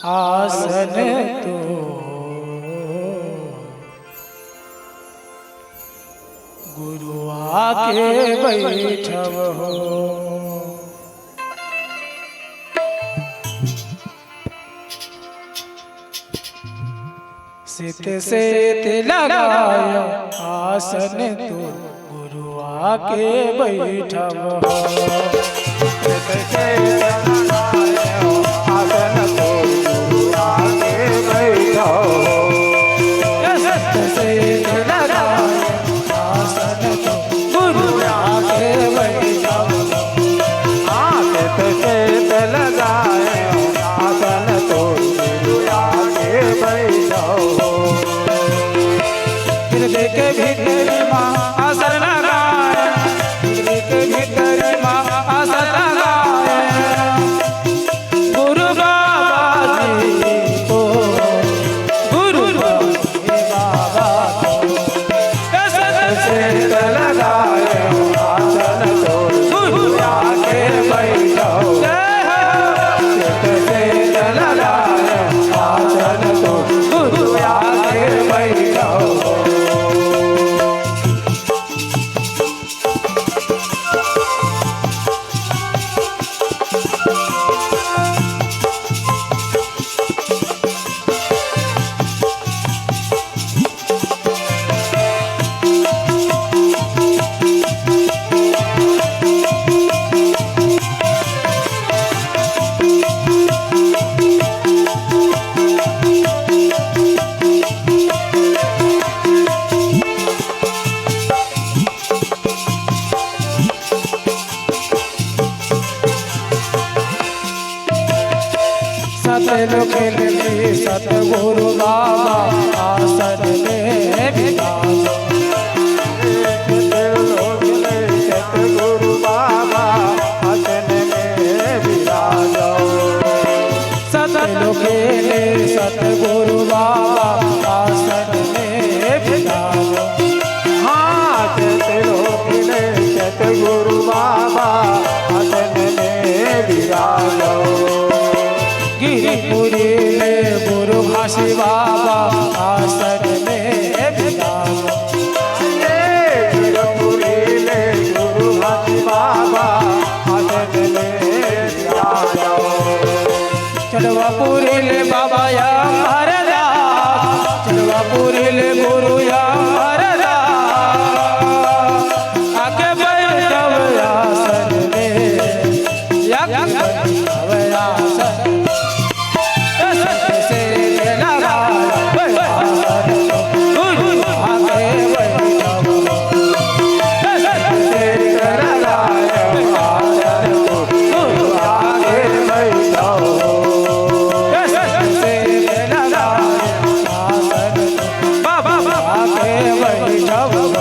आसन तो गुरु आके बैठव हो। सित सेत लगाया आसन तो गुरु आके बैठव हो। सित सेत लगाया आसन तो गुरु आके बैठव हो। सित सेत लगाया आसन तो गुरु आके बैठव हो। सित सेत लगाया आसन तो गुरु आके बैठव हो। हृदय के भीतर माँ आसन लगाए, हृदय के भीतर माँ आसन लगाए, गुरु बाबा जी को, गुरु बाबा को आसन से लगाए आसन तो गुरु आके बैठो। से लगाए आसन तो गुरु आके बैठो। सतलोक में सतगुरु बाबा आसन में विराजो। सतलोक में सतगुरु बाबा आसन में विराजो। सतलोक में सतगुरु बाबा आसन में विराजो। हाँ, सतलोक में सतगुरु बाबा आसन में विराजो। गिरिपुरी में गुरु भाषी बाबा आसन में विराजो। गिरिपुरी में गुरु भाषी बाबा आसन में विराजो। चलवापुरी ले बाबा या हरदा, चलवापुरी ले गुरु या हरदा, आके बैठव आसन में या बैठव आसन। बाबा आके बैठव।